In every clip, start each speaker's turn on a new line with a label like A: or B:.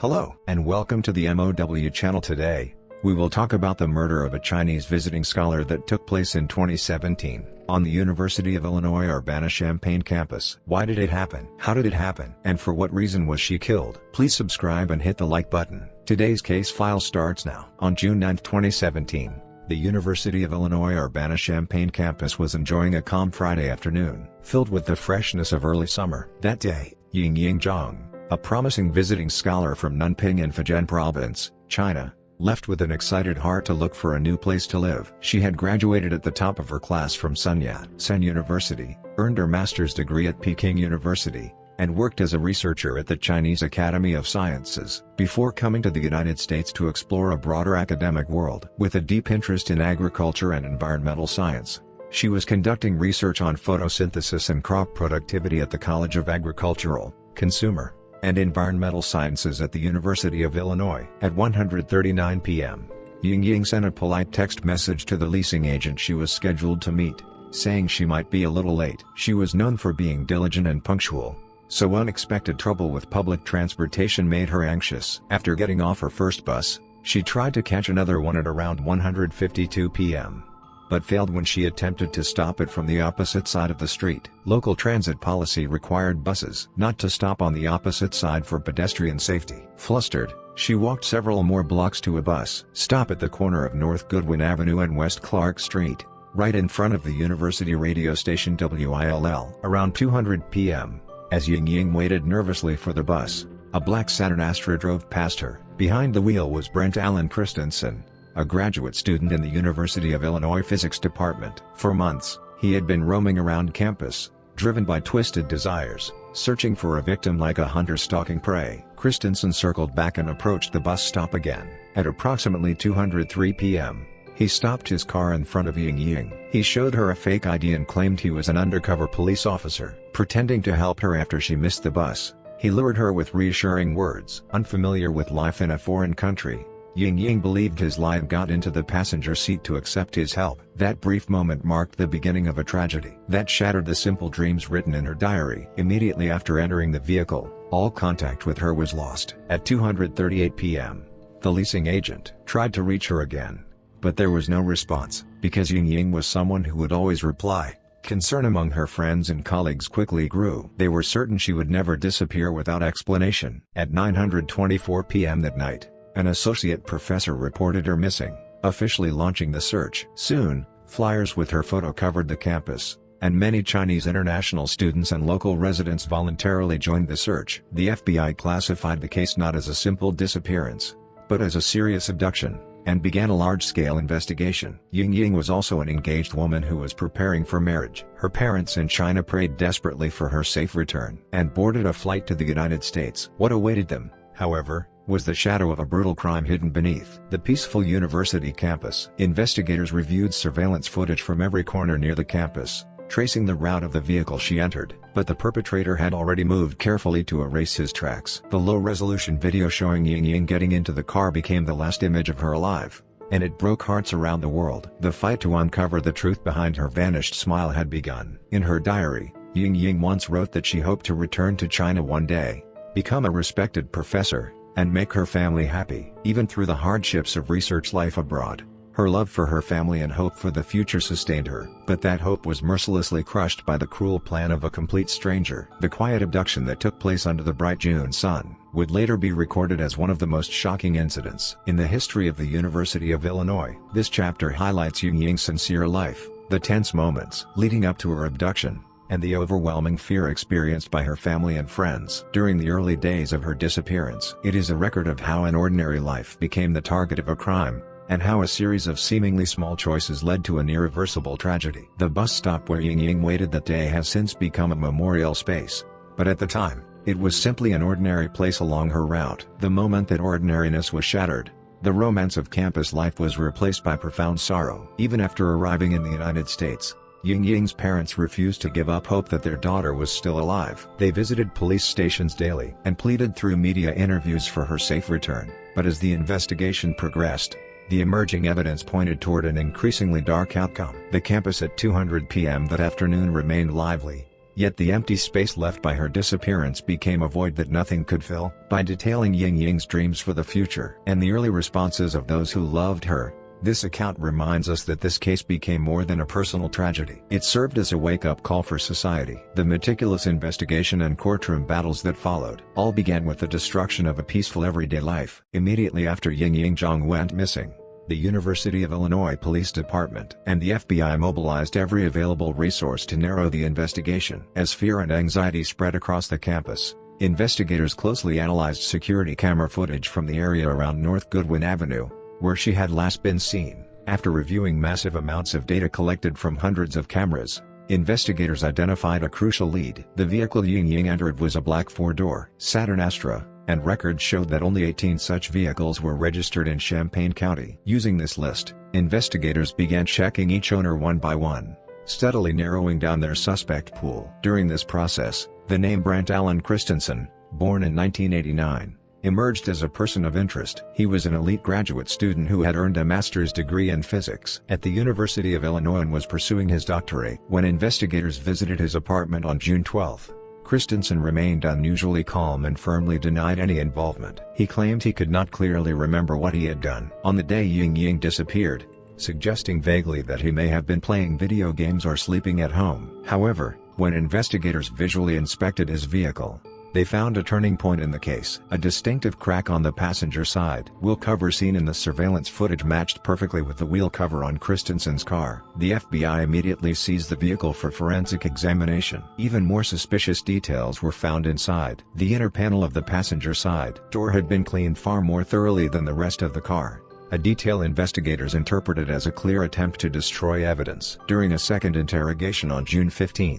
A: Hello, and welcome to the M.O.W. channel. Today, we will talk about the murder of a Chinese visiting scholar that took place in 2017, on the University of Illinois Urbana-Champaign campus. Why did it happen? How did it happen? And for what reason was she killed? Please subscribe and hit the like button. Today's case file starts now. On June 9, 2017, the University of Illinois Urbana-Champaign campus was enjoying a calm Friday afternoon, filled with the freshness of early summer. That day, Ying Zhang, a promising visiting scholar from Nanping in Fujian Province, China, left with an excited heart to look for a new place to live. She had graduated at the top of her class from Sun Yat-sen University, earned her master's degree at Peking University, and worked as a researcher at the Chinese Academy of Sciences, before coming to the United States to explore a broader academic world. With a deep interest in agriculture and environmental science, she was conducting research on photosynthesis and crop productivity at the College of Agricultural, Consumer, and Environmental Sciences at the University of Illinois. At 1:39 p.m., Ying sent a polite text message to the leasing agent she was scheduled to meet, saying she might be a little late. She was known for being diligent and punctual, so unexpected trouble with public transportation made her anxious. After getting off her first bus, she tried to catch another one at around 1:52 p.m. but failed when she attempted to stop it from the opposite side of the street. Local transit policy required buses not to stop on the opposite side for pedestrian safety. Flustered, she walked several more blocks to a bus stop at the corner of North Goodwin Avenue and West Clark Street, right in front of the university radio station WILL. Around 2:00 p.m., as Ying waited nervously for the bus, a black Saturn Astra drove past her. Behind the wheel was Brent Allen Christensen, a graduate student in the University of Illinois Physics Department. For months, he had been roaming around campus, driven by twisted desires, searching for a victim like a hunter stalking prey. Christensen circled back and approached the bus stop again. At approximately 2:03 p.m., he stopped his car in front of Ying. He showed her a fake ID and claimed he was an undercover police officer. Pretending to help her after she missed the bus, he lured her with reassuring words. Unfamiliar with life in a foreign country, Ying believed his lie and got into the passenger seat to accept his help. That brief moment marked the beginning of a tragedy that shattered the simple dreams written in her diary. Immediately after entering the vehicle, all contact with her was lost. At 2:38 p.m., the leasing agent tried to reach her again, but there was no response. Because Ying was someone who would always reply, concern among her friends and colleagues quickly grew. They were certain she would never disappear without explanation. At 9:24 p.m. that night, an associate professor reported her missing, officially launching the search. Soon, flyers with her photo covered the campus, and many Chinese international students and local residents voluntarily joined the search. The FBI classified the case not as a simple disappearance, but as a serious abduction, and began a large-scale investigation. Ying was also an engaged woman who was preparing for marriage. Her parents in China prayed desperately for her safe return, and boarded a flight to the United States. What awaited them, however, was the shadow of a brutal crime hidden beneath the peaceful university campus. Investigators reviewed surveillance footage from every corner near the campus, tracing the route of the vehicle she entered, but the perpetrator had already moved carefully to erase his tracks. The low-resolution video showing Ying getting into the car became the last image of her alive, and it broke hearts around the world. The fight to uncover the truth behind her vanished smile had begun. In her diary, Ying once wrote that she hoped to return to China one day, become a respected professor, and make her family happy. Even through the hardships of research life abroad, her love for her family and hope for the future sustained her. But that hope was mercilessly crushed by the cruel plan of a complete stranger. The quiet abduction that took place under the bright June sun would later be recorded as one of the most shocking incidents in the history of the University of Illinois. This chapter highlights Ying's sincere life, the tense moments leading up to her abduction, and the overwhelming fear experienced by her family and friends during the early days of her disappearance. It is a record of how an ordinary life became the target of a crime, and how a series of seemingly small choices led to an irreversible tragedy. The bus stop where Ying waited that day has since become a memorial space, but at the time, it was simply an ordinary place along her route. The moment that ordinariness was shattered, the romance of campus life was replaced by profound sorrow. Even after arriving in the United States, Ying's parents refused to give up hope that their daughter was still alive. They visited police stations daily and pleaded through media interviews for her safe return. But as the investigation progressed, the emerging evidence pointed toward an increasingly dark outcome. The campus at 2:00 p.m. that afternoon remained lively, Yet the empty space left by her disappearance became a void that nothing could fill. By detailing Ying Ying's dreams for the future and the early responses of those who loved her, this account reminds us that this case became more than a personal tragedy. It served as a wake-up call for society. The meticulous investigation and courtroom battles that followed all began with the destruction of a peaceful everyday life. Immediately after Ying Ying went missing, the University of Illinois Police Department and the FBI mobilized every available resource to narrow the investigation. As fear and anxiety spread across the campus, investigators closely analyzed security camera footage from the area around North Goodwin Avenue, where she had last been seen. After reviewing massive amounts of data collected from hundreds of cameras, investigators identified a crucial lead. The vehicle Ying Ying entered was a black four-door Saturn Astra, and records showed that only 18 such vehicles were registered in Champaign County. Using this list, investigators began checking each owner one by one, steadily narrowing down their suspect pool. During this process, the name Brent Allen Christensen, born in 1989, emerged as a person of interest. He was an elite graduate student who had earned a master's degree in physics at the University of Illinois and was pursuing his doctorate. When investigators visited his apartment on June 12, Christensen remained unusually calm and firmly denied any involvement. He claimed he could not clearly remember what he had done on the day Ying Ying disappeared, suggesting vaguely that he may have been playing video games or sleeping at home. However, when investigators visually inspected his vehicle, they found a turning point in the case. A distinctive crack on the passenger side wheel cover seen in the surveillance footage matched perfectly with the wheel cover on Christensen's car. The FBI immediately seized the vehicle for forensic examination. Even more suspicious details were found inside. The inner panel of the passenger side door had been cleaned far more thoroughly than the rest of the car, a detail investigators interpreted as a clear attempt to destroy evidence. During a second interrogation on June 15,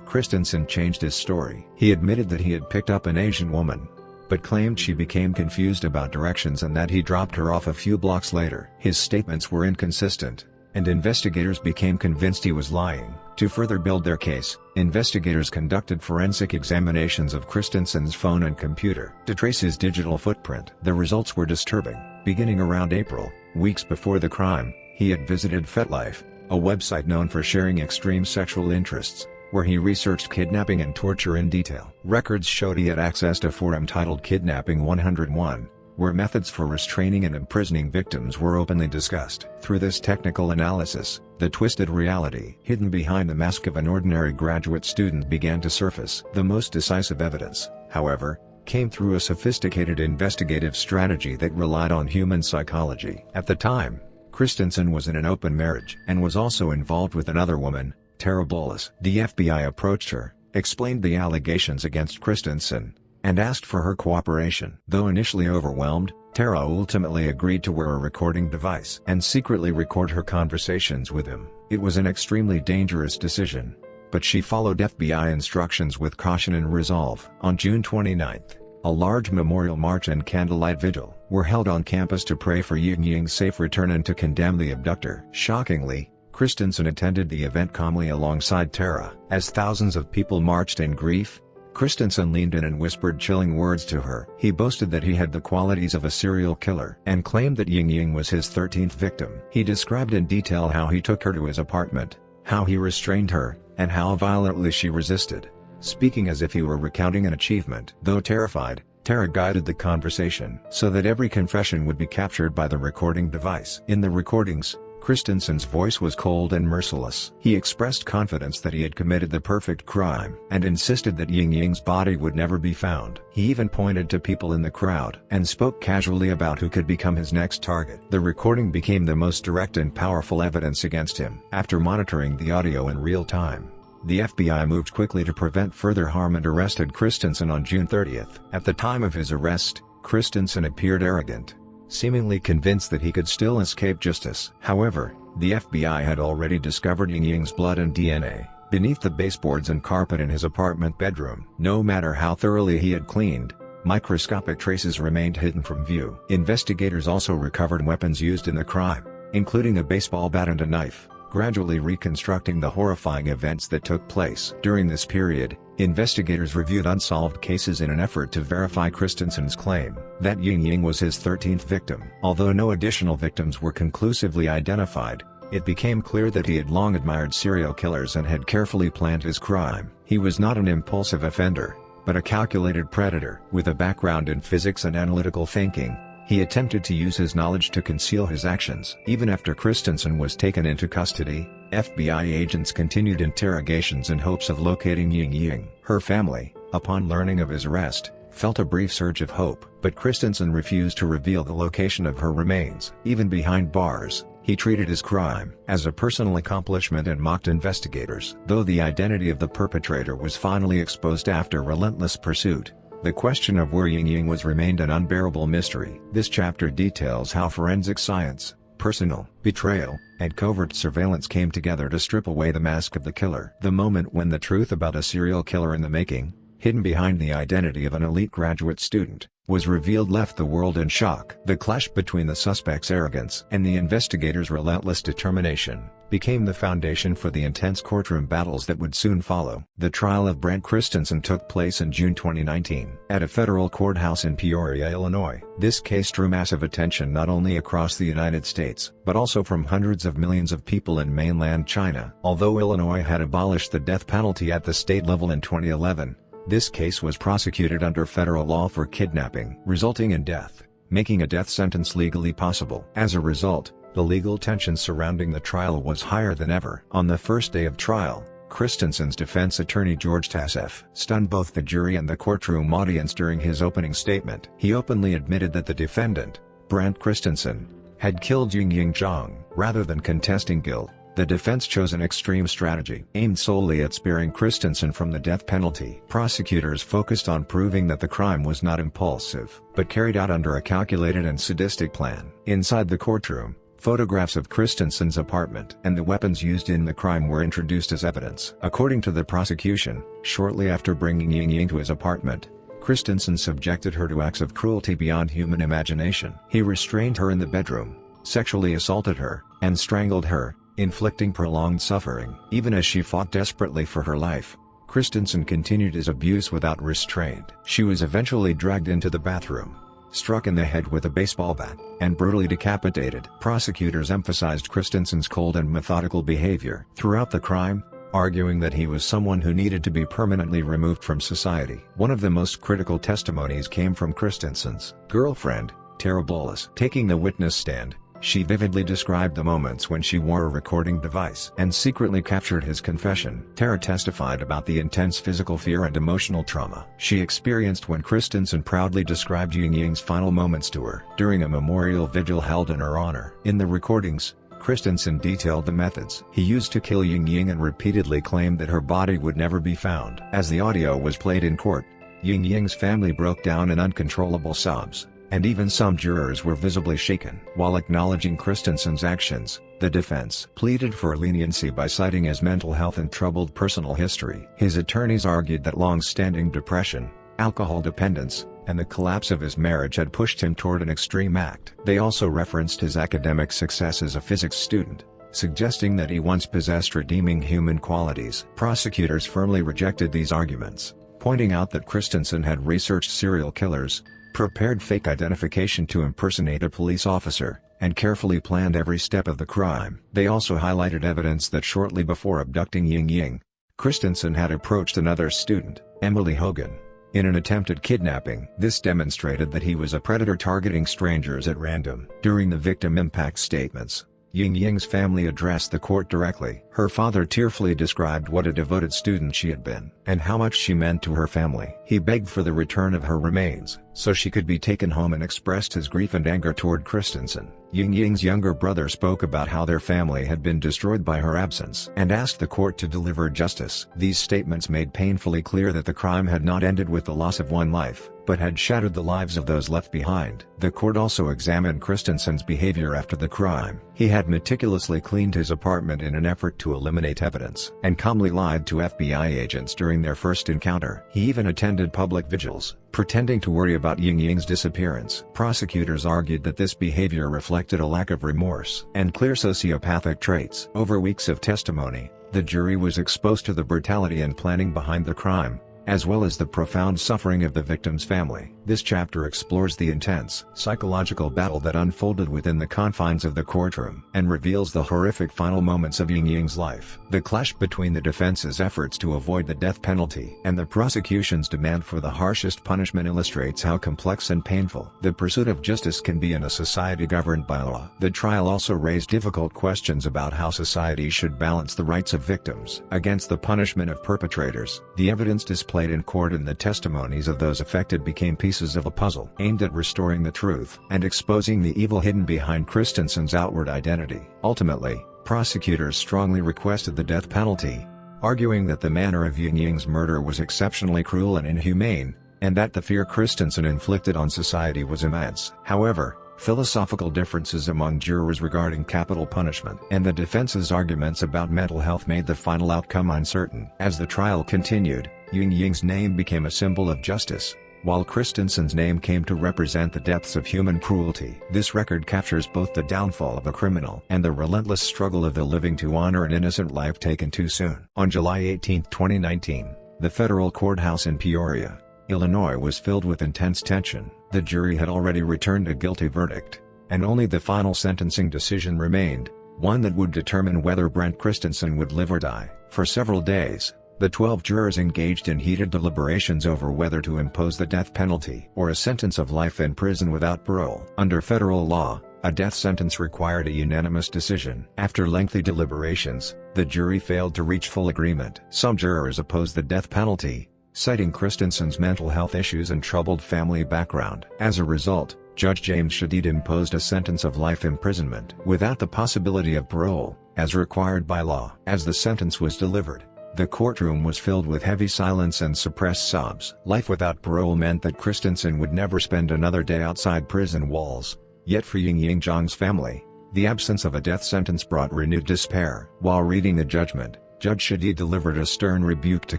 A: Christensen changed his story. He admitted that he had picked up an Asian woman, but claimed she became confused about directions and that he dropped her off a few blocks later. His statements were inconsistent, and investigators became convinced he was lying. To further build their case, investigators conducted forensic examinations of Christensen's phone and computer to trace his digital footprint. The results were disturbing. Beginning around April, weeks before the crime, he had visited FetLife, a website known for sharing extreme sexual interests, where he researched kidnapping and torture in detail. Records showed he had accessed a forum titled Kidnapping 101, where methods for restraining and imprisoning victims were openly discussed. Through this technical analysis, the twisted reality hidden behind the mask of an ordinary graduate student began to surface. The most decisive evidence, however, came through a sophisticated investigative strategy that relied on human psychology. At the time, Christensen was in an open marriage and was also involved with another woman, Tara Bolus. The FBI approached her, explained the allegations against Christensen, and asked for her cooperation. Though initially overwhelmed, Tara ultimately agreed to wear a recording device and secretly record her conversations with him. It was an extremely dangerous decision, but she followed FBI instructions with caution and resolve. On June 29, a large memorial march and candlelight vigil were held on campus to pray for Ying Ying's safe return and to condemn the abductor. Shockingly, Christensen attended the event calmly alongside Tara. As thousands of people marched in grief, Christensen leaned in and whispered chilling words to her. He boasted that he had the qualities of a serial killer and claimed that Ying Ying was his 13th victim. He described in detail how he took her to his apartment, how he restrained her, and how violently she resisted, speaking as if he were recounting an achievement. Though terrified, Tara guided the conversation so that every confession would be captured by the recording device. In the recordings, Christensen's voice was cold and merciless. He expressed confidence that he had committed the perfect crime and insisted that Ying Ying's body would never be found. He even pointed to people in the crowd and spoke casually about who could become his next target. The recording became the most direct and powerful evidence against him. After monitoring the audio in real time, the FBI moved quickly to prevent further harm and arrested Christensen on June 30. At the time of his arrest, Christensen appeared arrogant, seemingly convinced that he could still escape justice. However, the FBI had already discovered Ying Ying's blood and DNA beneath the baseboards and carpet in his apartment bedroom. No matter how thoroughly he had cleaned, microscopic traces remained hidden from view. Investigators also recovered weapons used in the crime, including a baseball bat and a knife, gradually reconstructing the horrifying events that took place. During this period, investigators reviewed unsolved cases in an effort to verify Christensen's claim that Ying Ying was his 13th victim. Although no additional victims were conclusively identified, It became clear that he had long admired serial killers and had carefully planned his crime. He was not an impulsive offender, but a calculated predator. With a background in physics and analytical thinking, he attempted to use his knowledge to conceal his actions. Even after Christensen was taken into custody, FBI agents continued interrogations in hopes of locating Ying. Her family, upon learning of his arrest, felt a brief surge of hope, but Christensen refused to reveal the location of her remains. Even behind bars, he treated his crime as a personal accomplishment and mocked investigators. Though the identity of the perpetrator was finally exposed after relentless pursuit, the question of where Ying was remained an unbearable mystery. This chapter details how forensic science, personal betrayal, and covert surveillance came together to strip away the mask of the killer. The moment when the truth about a serial killer in the making, hidden behind the identity of an elite graduate student, was revealed left the world in shock. The clash between the suspect's arrogance and the investigators' relentless determination became the foundation for the intense courtroom battles that would soon follow. The trial of Brent Christensen took place in June 2019 at a federal courthouse in Peoria, Illinois. This case drew massive attention not only across the United States, but also from hundreds of millions of people in mainland China. Although Illinois had abolished the death penalty at the state level in 2011, this case was prosecuted under federal law for kidnapping, resulting in death, making a death sentence legally possible. As a result, the legal tension surrounding the trial was higher than ever. On the first day of trial, Christensen's defense attorney George Tassef stunned both the jury and the courtroom audience during his opening statement. He openly admitted that the defendant, Brent Christensen, had killed Ying Zhang. Rather than contesting guilt, the defense chose an extreme strategy aimed solely at sparing Christensen from the death penalty. Prosecutors focused on proving that the crime was not impulsive, but carried out under a calculated and sadistic plan. Inside the courtroom, photographs of Christensen's apartment and the weapons used in the crime were introduced as evidence. According to the prosecution, shortly after bringing Ying to his apartment, Christensen subjected her to acts of cruelty beyond human imagination. He restrained her in the bedroom, sexually assaulted her, and strangled her, inflicting prolonged suffering. Even as she fought desperately for her life, Christensen continued his abuse without restraint. She was eventually dragged into the bathroom, struck in the head with a baseball bat, and brutally decapitated. Prosecutors emphasized Christensen's cold and methodical behavior throughout the crime, arguing that he was someone who needed to be permanently removed from society. One of the most critical testimonies came from Christensen's girlfriend, Tara Bolas. Taking the witness stand, she vividly described the moments when she wore a recording device and secretly captured his confession. Tara testified about the intense physical fear and emotional trauma she experienced when Christensen proudly described Ying's final moments to her during a memorial vigil held in her honor. In the recordings, Christensen detailed the methods he used to kill Ying and repeatedly claimed that her body would never be found. As the audio was played in court, Ying's family broke down in uncontrollable sobs, and even some jurors were visibly shaken. While acknowledging Christensen's actions, the defense pleaded for leniency by citing his mental health and troubled personal history. His attorneys argued that long-standing depression, alcohol dependence, and the collapse of his marriage had pushed him toward an extreme act. They also referenced his academic success as a physics student, suggesting that he once possessed redeeming human qualities. Prosecutors firmly rejected these arguments, pointing out that Christensen had researched serial killers, prepared fake identification to impersonate a police officer, and carefully planned every step of the crime. They also highlighted evidence that shortly before abducting Ying, Christensen had approached another student, Emily Hogan, in an attempted kidnapping. This demonstrated that he was a predator targeting strangers at random. During the victim impact statements, Ying's family addressed the court directly. Her father tearfully described what a devoted student she had been, and how much she meant to her family. He begged for the return of her remains, so she could be taken home, and expressed his grief and anger toward Christensen. Ying's younger brother spoke about how their family had been destroyed by her absence, and asked the court to deliver justice. These statements made painfully clear that the crime had not ended with the loss of one life, but had shattered the lives of those left behind. The court also examined Christensen's behavior after the crime. He had meticulously cleaned his apartment in an effort to eliminate evidence, and calmly lied to FBI agents during their first encounter. He even attended public vigils, pretending to worry about Ying's disappearance. Prosecutors argued that this behavior reflected a lack of remorse and clear sociopathic traits. Over weeks of testimony, the jury was exposed to the brutality and planning behind the crime, as well as the profound suffering of the victim's family. This chapter explores the intense psychological battle that unfolded within the confines of the courtroom and reveals the horrific final moments of Ying Ying's life. The clash between the defense's efforts to avoid the death penalty and the prosecution's demand for the harshest punishment illustrates how complex and painful the pursuit of justice can be in a society governed by law. The trial also raised difficult questions about how society should balance the rights of victims against the punishment of perpetrators. The evidence displayed in court and the testimonies of those affected became pieces of a puzzle aimed at restoring the truth and exposing the evil hidden behind Christensen's outward identity. Ultimately, prosecutors strongly requested the death penalty, arguing that the manner of Ying Ying's murder was exceptionally cruel and inhumane, and that the fear Christensen inflicted on society was immense. However, philosophical differences among jurors regarding capital punishment and the defense's arguments about mental health made the final outcome uncertain. As the trial continued, Ying Ying's name became a symbol of justice, while Christensen's name came to represent the depths of human cruelty. This record captures both the downfall of a criminal and the relentless struggle of the living to honor an innocent life taken too soon. On July 18, 2019, the federal courthouse in Peoria, Illinois was filled with intense tension. The jury had already returned a guilty verdict, and only the final sentencing decision remained, one that would determine whether Brent Christensen would live or die. For several days, the 12 jurors engaged in heated deliberations over whether to impose the death penalty or a sentence of life in prison without parole. Under federal law, a death sentence required a unanimous decision. After lengthy deliberations, the jury failed to reach full agreement. Some jurors opposed the death penalty, citing Christensen's mental health issues and troubled family background. As a result, Judge James Shadid imposed a sentence of life imprisonment without the possibility of parole, as required by law. As the sentence was delivered, the courtroom was filled with heavy silence and suppressed sobs. Life without parole meant that Christensen would never spend another day outside prison walls. Yet for Ying Ying's family, the absence of a death sentence brought renewed despair. While reading the judgment, Judge Shadid delivered a stern rebuke to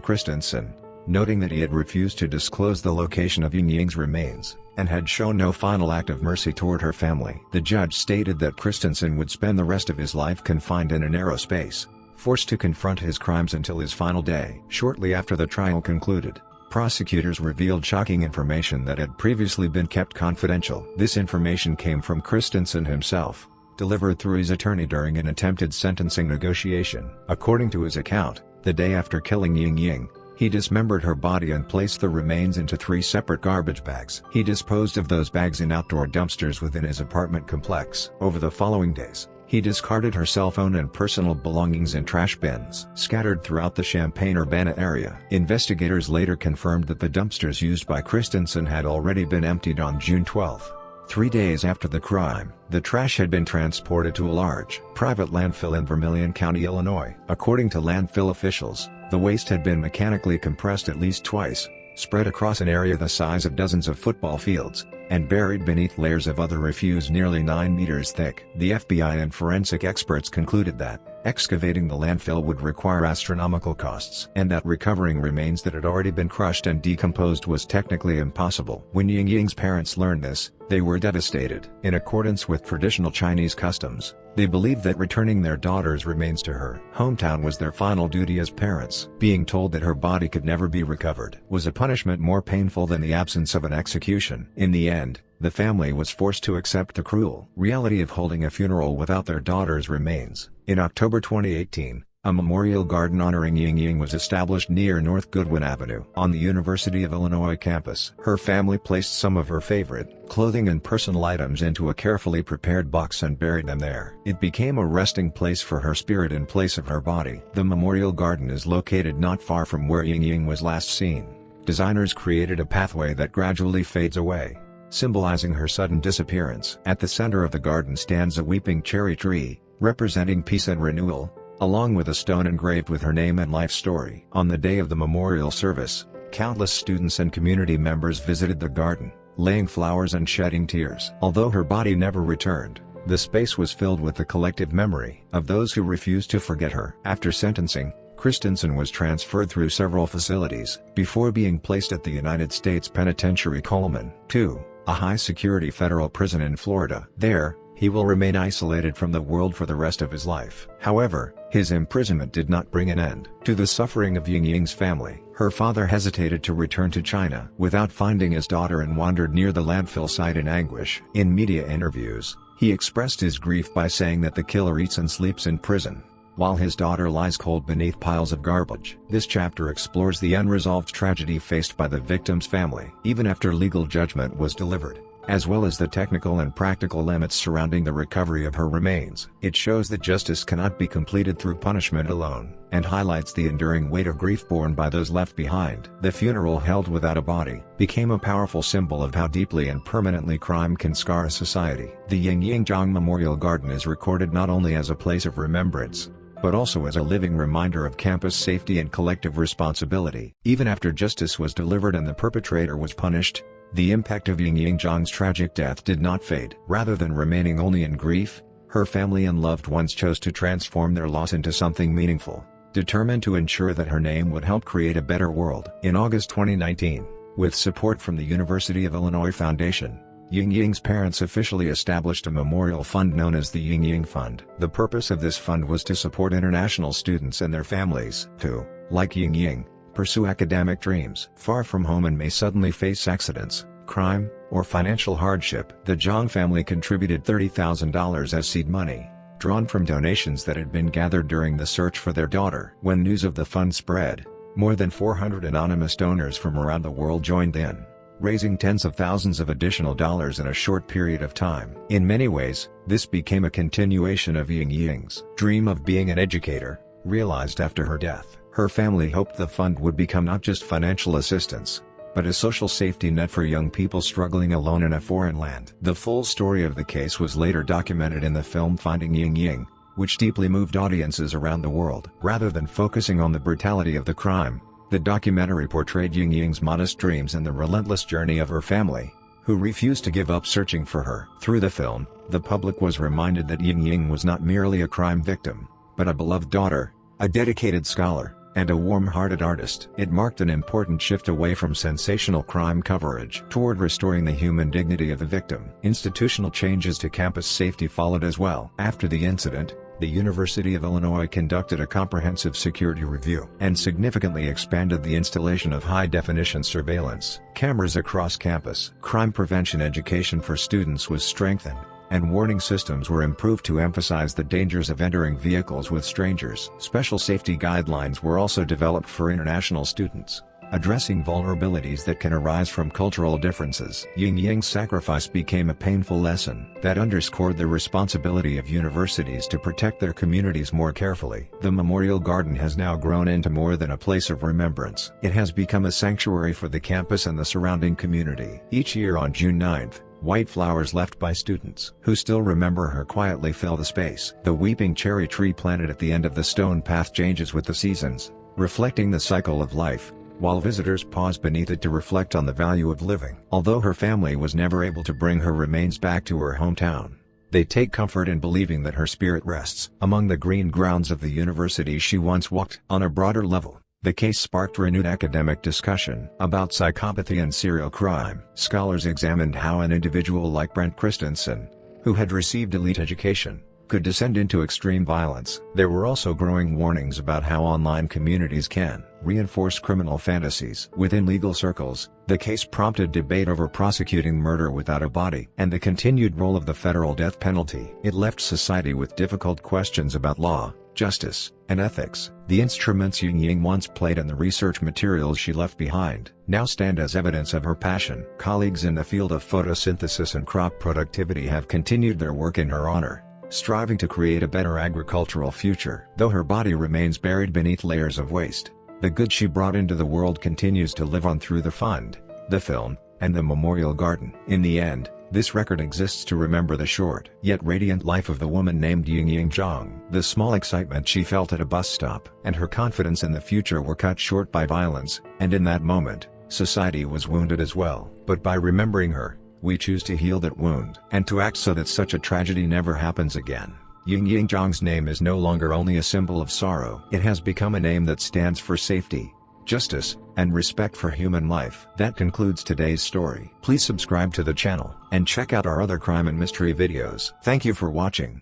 A: Christensen, noting that he had refused to disclose the location of Ying Ying's remains, and had shown no final act of mercy toward her family. The judge stated that Christensen would spend the rest of his life confined in a narrow space, forced to confront his crimes until his final day. Shortly after the trial concluded, prosecutors revealed shocking information that had previously been kept confidential. This information came from Christensen himself, delivered through his attorney during an attempted sentencing negotiation. According to his account, the day after killing Ying Ying, he dismembered her body and placed the remains into 3 separate garbage bags. He disposed of those bags in outdoor dumpsters within his apartment complex. Over the following days, he discarded her cell phone and personal belongings in trash bins scattered throughout the Champaign-Urbana area. Investigators later confirmed that the dumpsters used by Christensen had already been emptied on June 12. 3 days after the crime, the trash had been transported to a large, private landfill in Vermilion County, Illinois. According to landfill officials, the waste had been mechanically compressed at least twice, spread across an area the size of dozens of football fields, and buried beneath layers of other refuse nearly 9 meters thick. The FBI and forensic experts concluded that excavating the landfill would require astronomical costs, and that recovering remains that had already been crushed and decomposed was technically impossible. When Ying Ying's parents learned this, they were devastated. In accordance with traditional Chinese customs, they believed that returning their daughter's remains to her hometown was their final duty as parents. Being told that her body could never be recovered was a punishment more painful than the absence of an execution. In the end, the family was forced to accept the cruel reality of holding a funeral without their daughter's remains. In October 2018, a memorial garden honoring Ying Ying was established near North Goodwin Avenue on the University of Illinois campus. Her family placed some of her favorite clothing and personal items into a carefully prepared box and buried them there. It became a resting place for her spirit in place of her body. The memorial garden is located not far from where Ying Ying was last seen. Designers created a pathway that gradually fades away, symbolizing her sudden disappearance. At the center of the garden stands a weeping cherry tree, representing peace and renewal, along with a stone engraved with her name and life story. On the day of the memorial service, countless students and community members visited the garden, laying flowers and shedding tears. Although her body never returned, the space was filled with the collective memory of those who refused to forget her. After sentencing, Christensen was transferred through several facilities, before being placed at the United States Penitentiary Coleman II, a high-security federal prison in Florida. There, he will remain isolated from the world for the rest of his life. However, his imprisonment did not bring an end to the suffering of Ying Ying's family. Her father hesitated to return to China without finding his daughter and wandered near the landfill site in anguish. In media interviews, he expressed his grief by saying that the killer eats and sleeps in prison, while his daughter lies cold beneath piles of garbage. This chapter explores the unresolved tragedy faced by the victim's family, even after legal judgment was delivered, as well as the technical and practical limits surrounding the recovery of her remains. It shows that justice cannot be completed through punishment alone, and highlights the enduring weight of grief borne by those left behind. The funeral, held without a body, became a powerful symbol of how deeply and permanently crime can scar a society. The Yingying Memorial Garden is recorded not only as a place of remembrance, but also as a living reminder of campus safety and collective responsibility. Even after justice was delivered and the perpetrator was punished, the impact of Yingying's tragic death did not fade. Rather than remaining only in grief, her family and loved ones chose to transform their loss into something meaningful, determined to ensure that her name would help create a better world. In August 2019, with support from the University of Illinois Foundation, Yingying's parents officially established a memorial fund known as the Yingying Fund. The purpose of this fund was to support international students and their families who, like Yingying, pursue academic dreams far from home and may suddenly face accidents, crime, or financial hardship. The Zhang family contributed $30,000 as seed money, drawn from donations that had been gathered during the search for their daughter. When news of the fund spread, more than 400 anonymous donors from around the world joined in, raising tens of thousands of additional dollars in a short period of time. In many ways, this became a continuation of Yingying's dream of being an educator, realized after her death. Her family hoped the fund would become not just financial assistance, but a social safety net for young people struggling alone in a foreign land. The full story of the case was later documented in the film Finding Yingying, which deeply moved audiences around the world. Rather than focusing on the brutality of the crime, the documentary portrayed Yingying's modest dreams and the relentless journey of her family, who refused to give up searching for her. Through the film, the public was reminded that Yingying was not merely a crime victim, but a beloved daughter, a dedicated scholar, and a warm-hearted artist. It marked an important shift away from sensational crime coverage toward restoring the human dignity of the victim. Institutional changes to campus safety followed as well. After the incident, the University of Illinois conducted a comprehensive security review and significantly expanded the installation of high-definition surveillance cameras across campus. Crime prevention education for students was strengthened, and warning systems were improved to emphasize the dangers of entering vehicles with strangers. Special safety guidelines were also developed for international students, addressing vulnerabilities that can arise from cultural differences. Yingying's sacrifice became a painful lesson that underscored the responsibility of universities to protect their communities more carefully. The Memorial Garden has now grown into more than a place of remembrance. It has become a sanctuary for the campus and the surrounding community. Each year on June 9th, white flowers left by students who still remember her quietly fill the space. The weeping cherry tree planted at the end of the stone path changes with the seasons, reflecting the cycle of life, while visitors pause beneath it to reflect on the value of living. Although her family was never able to bring her remains back to her hometown, they take comfort in believing that her spirit rests among the green grounds of the university she once walked. On a broader level, the case sparked renewed academic discussion about psychopathy and serial crime. Scholars examined how an individual like Brent Christensen, who had received elite education, could descend into extreme violence. There were also growing warnings about how online communities can reinforce criminal fantasies. Within legal circles, the case prompted debate over prosecuting murder without a body and the continued role of the federal death penalty. It left society with difficult questions about law, justice, and ethics. The instruments Yingying once played and the research materials she left behind now stand as evidence of her passion. Colleagues in the field of photosynthesis and crop productivity have continued their work in her honor, striving to create a better agricultural future. Though her body remains buried beneath layers of waste, the good she brought into the world continues to live on through the fund, the film, and the Memorial Garden. In the end, this record exists to remember the short yet radiant life of the woman named Yingying Zhang. The small excitement she felt at a bus stop and her confidence in the future were cut short by violence, and in that moment, society was wounded as well. But by remembering her, we choose to heal that wound and to act so that such a tragedy never happens again. Yingying Zhang's name is no longer only a symbol of sorrow. It has become a name that stands for safety, justice, and respect for human life. That concludes today's story. Please subscribe to the channel and check out our other crime and mystery videos. Thank you for watching.